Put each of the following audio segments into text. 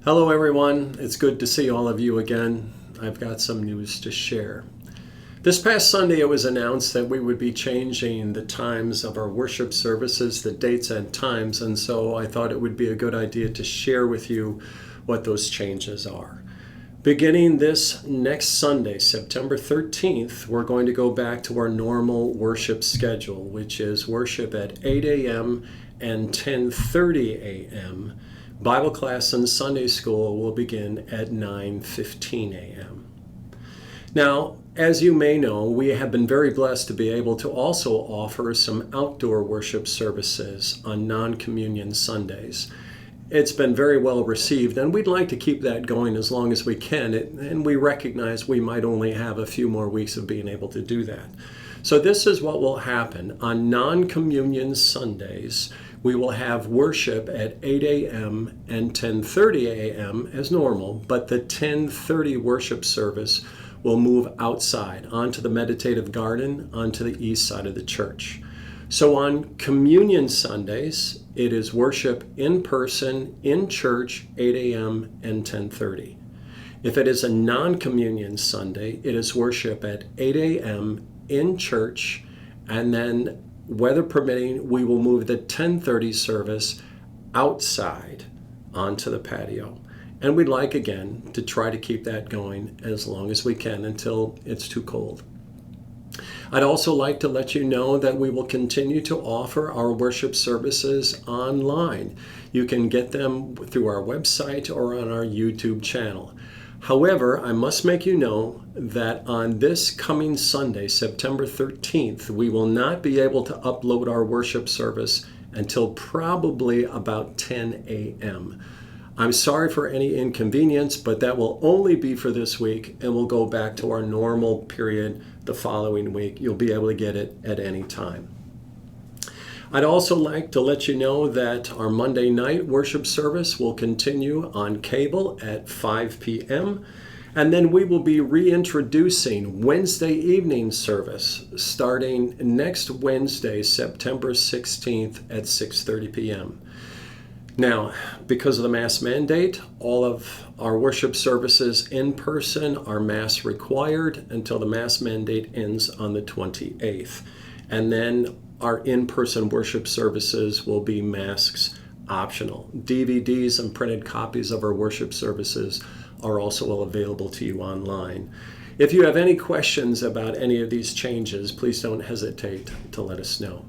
Hello everyone, it's good to see all of you again. I've got some news to share. This past Sunday it was announced that we would be changing the times of our worship services, the dates and times, and so I thought it would be a good idea to share with you what those changes are. Beginning this next Sunday, September 13th, we're going to go back to our normal worship schedule, which is worship at 8 a.m. and 10:30 a.m. Bible class and Sunday school will begin at 9:15 a.m. Now, as you may know, we have been very blessed to be able to also offer some outdoor worship services on non-communion Sundays. It's been very well received, and we'd like to keep that going as long as we can, and we recognize we might only have a few more weeks of being able to do that. So this is what will happen. On non-communion Sundays, we will have worship at 8 a.m. and 10:30 a.m. as normal, but the 10:30 worship service will move outside onto the meditative garden onto the east side of the church. So on communion Sundays, it is worship in person in church 8 a.m. and 10:30. If it is a non-communion Sunday, it is worship at 8 a.m. in church, and then weather permitting, we will move the 10:30 service outside onto the patio. And we'd like, again, to try to keep that going as long as we can until it's too cold. I'd also like to let you know that we will continue to offer our worship services online. You can get them through our website or on our YouTube channel. However, I must make you know that on this coming Sunday, September 13th, we will not be able to upload our worship service until probably about 10 a.m. I'm sorry for any inconvenience, but that will only be for this week, and we'll go back to our normal period the following week. You'll be able to get it at any time. I'd also like to let you know that our Monday night worship service will continue on cable at 5 p.m. And then we will be reintroducing Wednesday evening service starting next Wednesday, September 16th at 6:30 p.m. Now, because of the mask mandate, all of our worship services in person are mask required until the mask mandate ends on the 28th. And then our in-person worship services will be masks optional. DVDs and printed copies of our worship services are also available to you online. If you have any questions about any of these changes, please don't hesitate to let us know.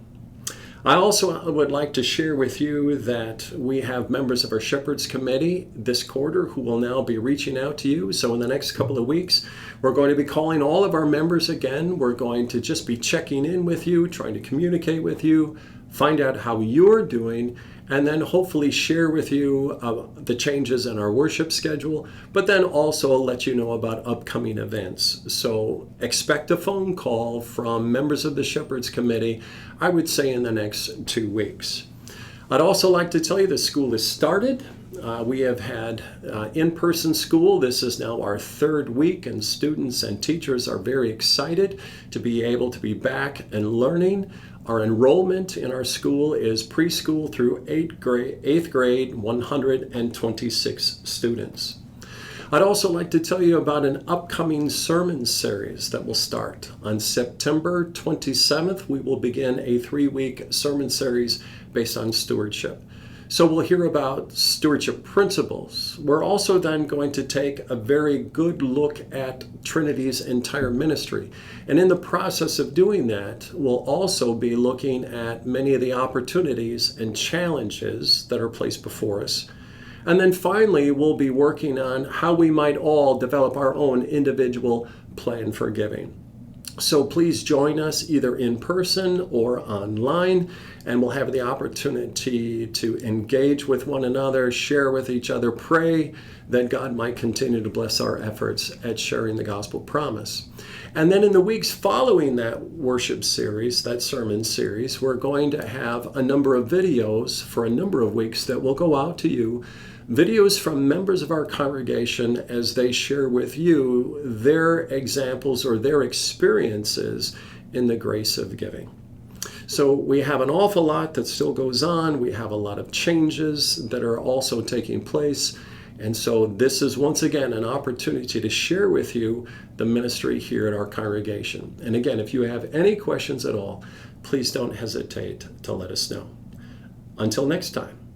I also would like to share with you that we have members of our Shepherds Committee this quarter who will now be reaching out to you. So in the next couple of weeks, we're going to be calling all of our members again. We're going to just be checking in with you, trying to communicate with you, find out how you're doing, and then hopefully share with you the changes in our worship schedule, but then also let you know about upcoming events. So expect a phone call from members of the Shepherds Committee, I would say in the next 2 weeks. I'd also like to tell you the school is started. We have had in-person school. This is now our 3rd week, and students and teachers are very excited to be able to be back and learning. Our enrollment in our school is preschool through 8th grade, 126 students. I'd also like to tell you about an upcoming sermon series that will start. On September 27th, we will begin a 3-week sermon series based on stewardship. So we'll hear about stewardship principles. We're also then going to take a very good look at Trinity's entire ministry. And in the process of doing that, we'll also be looking at many of the opportunities and challenges that are placed before us. And then finally, we'll be working on how we might all develop our own individual plan for giving. So please join us either in person or online, and we'll have the opportunity to engage with one another, share with each other, pray that God might continue to bless our efforts at sharing the gospel promise. And then in the weeks following that worship series, that sermon series, we're going to have a number of videos for a number of weeks that will go out to you, videos from members of our congregation as they share with you their examples or their experiences in the grace of giving. So we have an awful lot that still goes on. We have a lot of changes that are also taking place. And so this is once again an opportunity to share with you the ministry here at our congregation. And again, if you have any questions at all, please don't hesitate to let us know. Until next time.